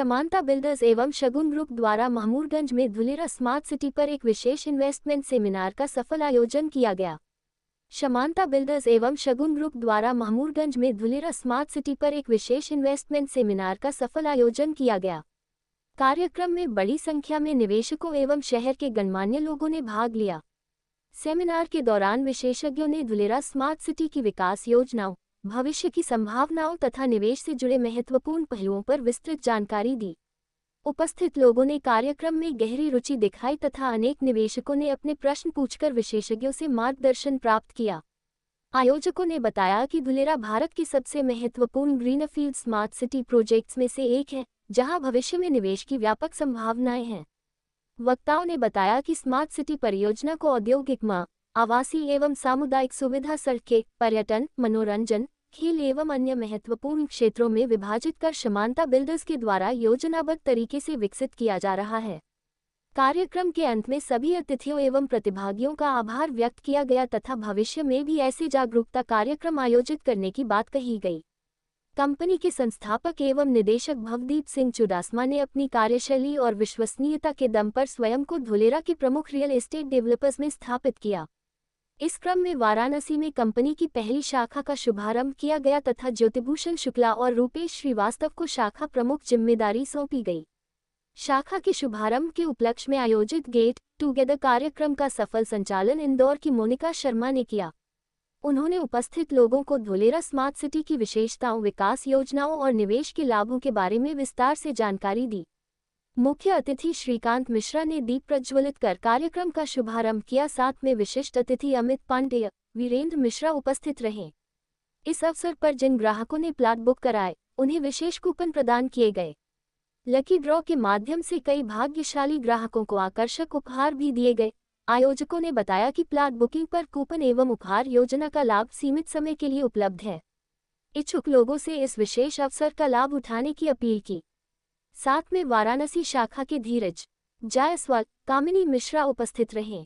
समांता builders एवं शगुन group द्वारा महमूदगंज में धुलेरा स्मार्ट सिटी पर एक विशेष इन्वेस्टमेंट सेमिनार का सफल आयोजन किया गया। समांता बिल्डर्स एवं शगुन ग्रुप द्वारा महमूदगंज में धुलेरा स्मार्ट सिटी पर एक विशेष इन्वेस्टमेंट सेमिनार का सफल आयोजन किया गया। कार्यक्रम में बड़ी संख्या में निवेशकों एवं शहर के गणमान्य लोगों ने भाग लिया। सेमिनार के दौरान विशेषज्ञों ने धुलेरा स्मार्ट सिटी की विकास योजनाओं, भविष्य की संभावनाओं तथा निवेश से जुड़े महत्वपूर्ण पहलुओं पर विस्तृत जानकारी दी। उपस्थित लोगों ने कार्यक्रम में गहरी रुचि दिखाई तथा अनेक निवेशकों ने अपने प्रश्न पूछकर विशेषज्ञों से मार्गदर्शन प्राप्त किया। आयोजकों ने बताया कि धुलेरा भारत की सबसे महत्वपूर्ण ग्रीनफील्ड स्मार्ट सिटी प्रोजेक्ट्स में से एक है, जहां भविष्य में निवेश की व्यापक संभावनाएं हैं। वक्ताओं ने बताया कि स्मार्ट सिटी परियोजना को औद्योगिक, आवासीय एवं सामुदायिक सुविधा, सड़कें, पर्यटन, मनोरंजन, खेल एवं अन्य महत्वपूर्ण क्षेत्रों में विभाजित कर समांता बिल्डर्स के द्वारा योजनाबद्ध तरीके से विकसित किया जा रहा है। कार्यक्रम के अंत में सभी अतिथियों एवं प्रतिभागियों का आभार व्यक्त किया गया तथा भविष्य में भी ऐसे जागरूकता कार्यक्रम आयोजित करने की बात कही गई। कंपनी के संस्थापक एवं निदेशक भवदीप सिंह चुडासमा ने अपनी कार्यशैली और विश्वसनीयता के दम पर स्वयं को धुलेरा के प्रमुख रियल एस्टेट डेवलपर्स में स्थापित किया। इस क्रम में वाराणसी में कंपनी की पहली शाखा का शुभारंभ किया गया तथा ज्योतिभूषण शुक्ला और रूपेश श्रीवास्तव को शाखा प्रमुख जिम्मेदारी सौंपी गई। शाखा के शुभारंभ के उपलक्ष्य में आयोजित गेट टुगेदर कार्यक्रम का सफल संचालन इंदौर की मोनिका शर्मा ने किया। उन्होंने उपस्थित लोगों को धुलेरा स्मार्ट सिटी की विशेषताओं, विकास योजनाओं और निवेश के लाभों के बारे में विस्तार से जानकारी दी। मुख्य अतिथि श्रीकांत मिश्रा ने दीप प्रज्वलित कर कार्यक्रम का शुभारंभ किया। साथ में विशिष्ट अतिथि अमित पांडेय, वीरेंद्र मिश्रा उपस्थित रहे। इस अवसर पर जिन ग्राहकों ने प्लाट बुक कराए, उन्हें विशेष कूपन प्रदान किए गए। लकी ड्रॉ के माध्यम से कई भाग्यशाली ग्राहकों को आकर्षक उपहार भी दिए गए। आयोजकों ने बताया कि प्लाट बुकिंग पर कूपन एवं उपहार योजना का लाभ सीमित समय के लिए उपलब्ध है। इच्छुक लोगों से इस विशेष अवसर का लाभ उठाने की अपील की। साथ में वाराणसी शाखा के धीरज जायसवाल, कामिनी मिश्रा उपस्थित रहे।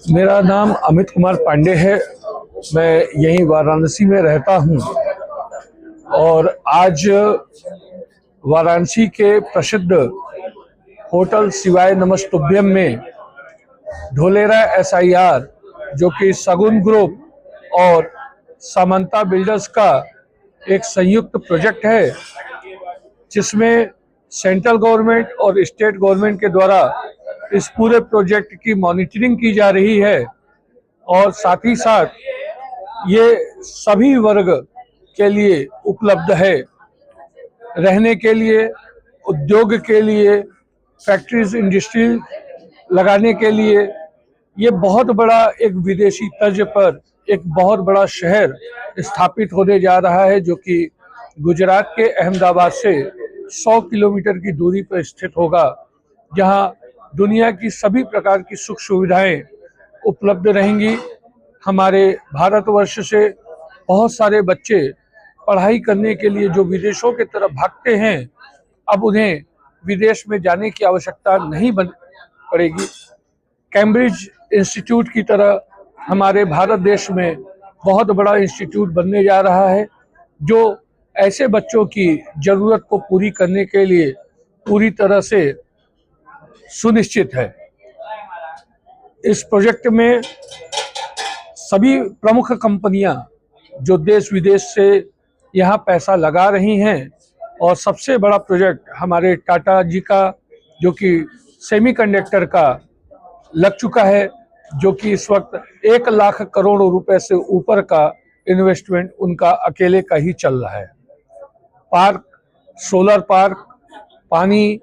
मेरा नाम अमित कुमार पांडे है। मैं यहीं वाराणसी में रहता हूं और आज वाराणसी के प्रसिद्ध होटल शिवाय नमस्तुभ्यम में धुलेरा SIR, जो कि शगुन ग्रुप और समांता बिल्डर्स का एक संयुक्त प्रोजेक्ट है, जिसमें सेंट्रल गवर्नमेंट और स्टेट गवर्नमेंट के द्वारा इस पूरे प्रोजेक्ट की मॉनिटरिंग की जा रही है और साथ ही साथ ये सभी वर्ग के लिए उपलब्ध है। रहने के लिए, उद्योग के लिए, फैक्ट्रीज, इंडस्ट्री लगाने के लिए ये बहुत बड़ा एक विदेशी तर्ज पर एक बहुत बड़ा शहर स्थापित होने जा रहा है, जो कि गुजरात के अहमदाबाद से 100 किलोमीटर की दूरी पर स्थित होगा, जहां दुनिया की सभी प्रकार की सुख सुविधाएं उपलब्ध रहेंगी। हमारे भारतवर्ष से बहुत सारे बच्चे पढ़ाई करने के लिए जो विदेशों की तरफ भागते हैं, अब उन्हें विदेश में जाने की आवश्यकता नहीं पड़ेगी। कैम्ब्रिज इंस्टीट्यूट की तरह हमारे भारत देश में बहुत बड़ा इंस्टीट्यूट बनने जा रहा है, जो ऐसे बच्चों की जरूरत को पूरी करने के लिए पूरी तरह से सुनिश्चित है। इस प्रोजेक्ट में सभी प्रमुख कंपनियां जो देश विदेश से यहाँ पैसा लगा रही हैं। और सबसे बड़ा प्रोजेक्ट हमारे टाटा जी का जो कि सेमीकंडक्टर का लग चुका है, जो कि इस वक्त 1 लाख करोड़ रुपए से ऊपर का इन्वेस्टमेंट उनका अकेले का ही चल रहा है। पार्क, सोलर पार्क, पानी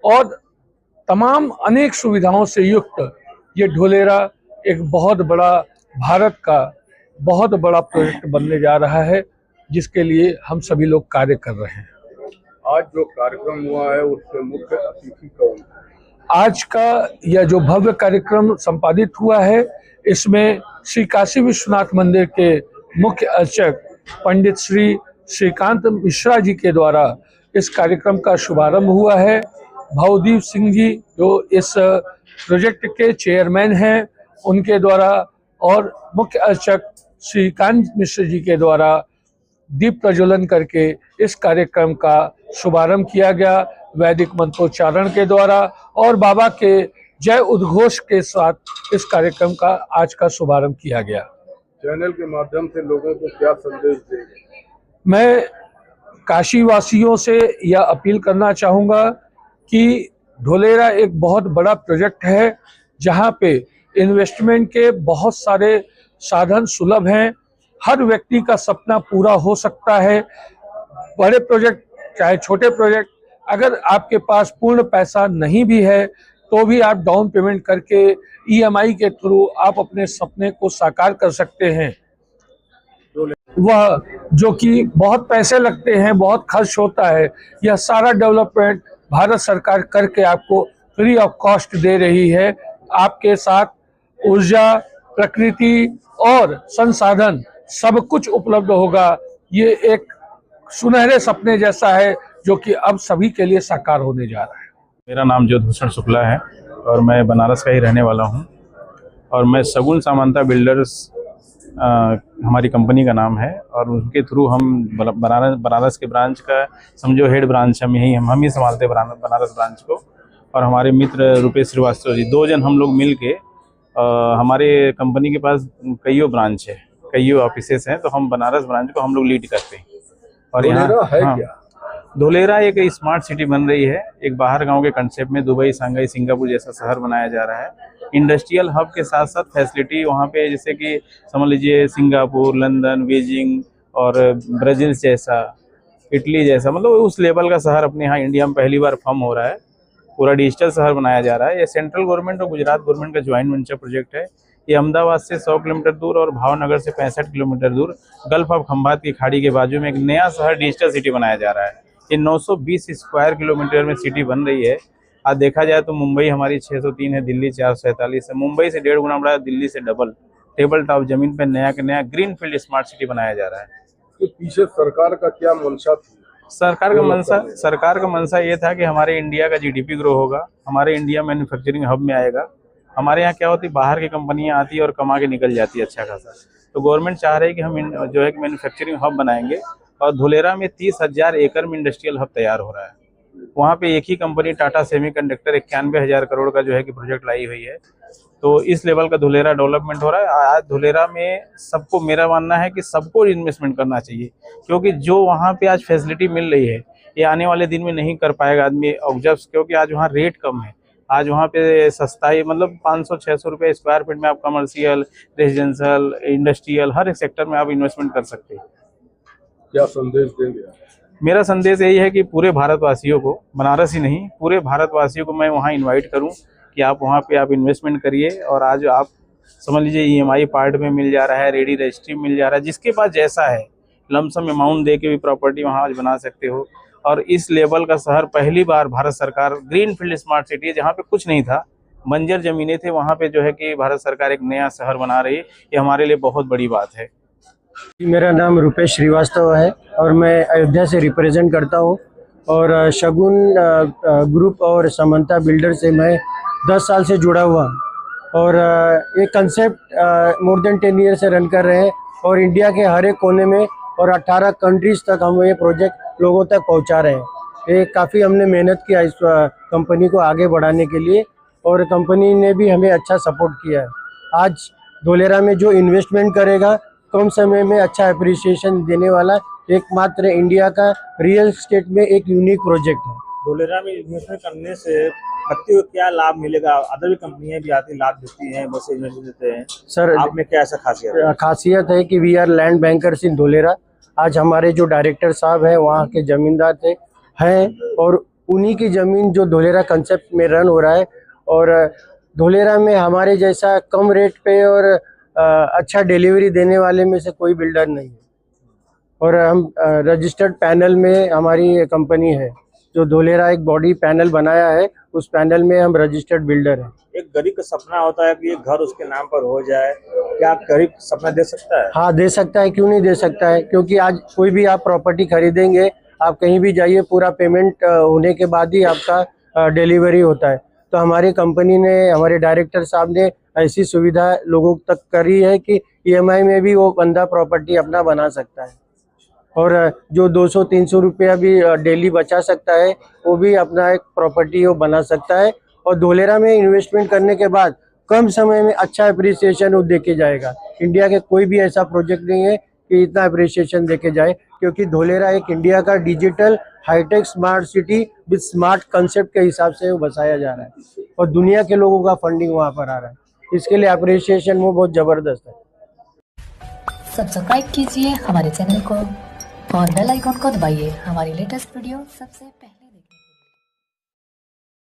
और तमाम अनेक सुविधाओं से युक्त ये ढोलेरा एक बहुत बड़ा भारत का बहुत बड़ा प्रोजेक्ट बनने जा रहा है, जिसके लिए हम सभी लोग कार्य कर रहे हैं। आज जो कार्यक्रम हुआ है उसके मुख्य अतिथि कौन है? आज का यह जो भव्य कार्यक्रम संपादित हुआ है, इसमें श्री काशी विश्वनाथ मंदिर के मुख्य अर्चक पंडित श्री श्रीकांत मिश्रा जी के द्वारा इस कार्यक्रम का शुभारंभ हुआ है। भवदीप सिंह जी जो इस प्रोजेक्ट के चेयरमैन हैं, उनके द्वारा और मुख्य अर्चक श्रीकांत मिश्र जी के द्वारा दीप प्रज्वलन करके इस कार्यक्रम का शुभारंभ किया गया। वैदिक मंत्रोच्चारण के द्वारा और बाबा के जय उद्घोष के साथ इस कार्यक्रम का आज का शुभारंभ किया गया। चैनल के माध्यम से लोगों को क्या संदेश देंगे? मैं काशी वासियों से यह अपील करना चाहूँगा कि ढोलेरा एक बहुत बड़ा प्रोजेक्ट है, जहाँ पे इन्वेस्टमेंट के बहुत सारे साधन सुलभ हैं। हर व्यक्ति का सपना पूरा हो सकता है। बड़े प्रोजेक्ट चाहे छोटे प्रोजेक्ट, अगर आपके पास पूर्ण पैसा नहीं भी है तो भी आप डाउन पेमेंट करके ईएमआई के थ्रू आप अपने सपने को साकार कर सकते हैं। वह जो कि बहुत पैसे लगते हैं, बहुत खर्च होता है, यह सारा डेवलपमेंट भारत सरकार करके आपको फ्री ऑफ कॉस्ट दे रही है। आपके साथ ऊर्जा, प्रकृति और संसाधन सब कुछ उपलब्ध होगा। ये एक सुनहरे सपने जैसा है जो कि अब सभी के लिए साकार होने जा रहा है। मेरा नाम ज्योतिभूषण शुक्ला है और मैं बनारस का ही रहने वाला हूं। और मैं शगुन सामंता बिल्डर्स हमारी कंपनी का नाम है और उनके थ्रू हम बनारस के ब्रांच का समझो हेड ब्रांच हम ही संभालते हैं बनारस ब्रांच को। और हमारे मित्र रुपेश श्रीवास्तव जी, 2 जन हम लोग मिल के हमारे कंपनी के पास कईयों ब्रांच है, कईयों ऑफिसेस हैं, तो हम बनारस ब्रांच को हम लोग लीड करते हैं। और यहाँ क्या ढोलेरा एक स्मार्ट सिटी बन रही है। एक बाहर गांव के कंसेप्ट में दुबई, शंघाई, सिंगापुर जैसा शहर बनाया जा रहा है। इंडस्ट्रियल हब के साथ साथ फैसिलिटी वहाँ पे जैसे कि समझ लीजिए सिंगापुर, लंदन, बीजिंग और ब्राज़ील जैसा, इटली जैसा, मतलब उस लेवल का शहर अपने यहाँ इंडिया में पहली बार फॉर्म हो रहा है। पूरा डिजिटल शहर बनाया जा रहा है। ये सेंट्रल गवर्नमेंट और गुजरात गवर्नमेंट का ज्वाइंट वेंचर प्रोजेक्ट है। ये अहमदाबाद से 100 किलोमीटर दूर और भावनगर से 65 किलोमीटर दूर गल्फ ऑफ खंभात की खाड़ी के बाजू में एक नया शहर डिजिटल सिटी बनाया जा रहा है। ये 920 स्क्वायर किलोमीटर में सिटी बन रही है। आज देखा जाए तो मुंबई हमारी 603 है, दिल्ली 447 है। मुंबई से 1.5 गुना बड़ा है, दिल्ली से डबल। टेबल टॉप जमीन पे नया ग्रीन फील्ड स्मार्ट सिटी बनाया जा रहा है। तो पीछे सरकार का क्या मंशा थी? सरकार का मंशा ये था कि हमारे इंडिया का जीडीपी ग्रो होगा, हमारे इंडिया मैन्युफैक्चरिंग हब में आएगा। हमारे यहाँ क्या होती है, बाहर की कंपनियां आती है और कमा के निकल जाती है अच्छा खासा। तो गवर्नमेंट चाह रही है कि हम जो है कि मैन्युफैक्चरिंग हब बनाएंगे। और धुलेरा में 30,000 एकड़ में इंडस्ट्रियल हब तैयार हो रहा है। वहाँ पे एक ही कंपनी टाटा सेमीकंडक्टर 91,000 करोड़ का जो है कि प्रोजेक्ट लाई हुई है। तो इस लेवल का धुलेरा डेवलपमेंट हो रहा है। आज धुलेरा में सबको, मेरा मानना है कि सबको इन्वेस्टमेंट करना चाहिए, क्योंकि जो वहाँ पे आज फैसिलिटी मिल रही है ये आने वाले दिन में नहीं कर पाएगा आदमी ऑब्जर्व, क्योंकि आज वहाँ रेट कम है। आज वहाँ पे सस्ताई, मतलब 500-600 रुपये स्क्वायर फीट में आप कमर्शियल, रेजिडेंशियल, इंडस्ट्रियल हर एक सेक्टर में आप इन्वेस्टमेंट कर सकते हैं। क्या संदेश देंगे? मेरा संदेश यही है कि पूरे भारतवासियों को, बनारस ही नहीं पूरे भारतवासियों को मैं वहाँ इनवाइट करूँ कि आप वहाँ पे आप इन्वेस्टमेंट करिए। और आज आप समझ लीजिए ईएमआई पार्ट में मिल जा रहा है, रेडी रजिस्ट्री मिल जा रहा है, जिसके पास जैसा है लमसम अमाउंट दे के भी प्रॉपर्टी वहाँ आज बना सकते हो। और इस लेवल का शहर पहली बार भारत सरकार, ग्रीन फील्ड स्मार्ट सिटी है, जहाँ पे कुछ नहीं था, बंजर जमीनें थे, वहाँ पे जो है कि भारत सरकार एक नया शहर बना रही है। ये हमारे लिए बहुत बड़ी बात है। मेरा नाम रुपेश श्रीवास्तव है और मैं अयोध्या से रिप्रेजेंट करता हूँ। और शगुन ग्रुप और सामंता बिल्डर से मैं 10 साल से जुड़ा हुआ और ये कंसेप्ट मोर देन 10 ईयर से रन कर रहे हैं और इंडिया के हर एक कोने में और 18 कंट्रीज तक हम ये प्रोजेक्ट लोगों तक पहुंचा रहे हैं। ये काफ़ी हमने मेहनत किया इस कंपनी को आगे बढ़ाने के लिए और कंपनी ने भी हमें अच्छा सपोर्ट किया है। आज धोलेरा में जो इन्वेस्टमेंट करेगा कम समय में अच्छा अप्रिसिएशन देने वाला एकमात्र इंडिया का रियल एस्टेट में एक यूनिक प्रोजेक्ट है। धोलेरा में इन्वेस्टमेंट करने से व्यक्ति को क्या लाभ मिलेगा? अदर भी कंपनियां भी आती लाभ देती हैं, बस इन्वेस्टमेंट देते हैं सर आप में क्या ऐसा खासियत? खासियत है कि वी आर लैंड बैंकर्स इन धोलेरा। आज हमारे जो डायरेक्टर साहब हैं वहाँ के जमींदार थे हैं और उन्हीं की ज़मीन जो धोलेरा कंसेप्ट में रन हो रहा है। और धोलेरा में हमारे जैसा कम रेट पे और अच्छा डिलीवरी देने वाले में से कोई बिल्डर नहीं है। और हम रजिस्टर्ड पैनल में हमारी कंपनी है जो धोलेरा एक बॉडी पैनल बनाया है, उस पैनल में हम रजिस्टर्ड बिल्डर हैं। एक गरीब का सपना होता है कि ये घर उसके नाम पर हो जाए, क्या गरीब सपना दे सकता है? हाँ दे सकता है, क्यों नहीं दे सकता है। क्योंकि आज कोई भी आप प्रॉपर्टी खरीदेंगे, आप कहीं भी जाइए, पूरा पेमेंट होने के बाद ही आपका डिलीवरी होता है। तो हमारी कंपनी ने, हमारे डायरेक्टर साहब ने ऐसी सुविधा लोगों तक करी है कि EMI में भी वो बंदा प्रॉपर्टी अपना बना सकता है और जो 200-300 रुपया भी डेली बचा सकता है वो भी अपना एक प्रॉपर्टी वो बना सकता है। और धोलेरा में इन्वेस्टमेंट करने के बाद कम समय में अच्छा अप्रिसिएशन वो देके जाएगा। इंडिया के कोई भी ऐसा प्रोजेक्ट नहीं है कि इतना अप्रिसिएशन देके जाए, क्योंकि धोलेरा एक इंडिया का digital hi-tech smart city with smart concept के हिसाब से वो बसाया जा रहा है और दुनिया के लोगों का फंडिंग वहाँ पर आ रहा है। इसके लिए अप्रिसिएशन वो बहुत ज़बरदस्त है। सब्सक्राइब कीजिए हमारे चैनल को और बेल आइकॉन को दबाइए हमारी लेटेस्ट वीडियो सबसे पहले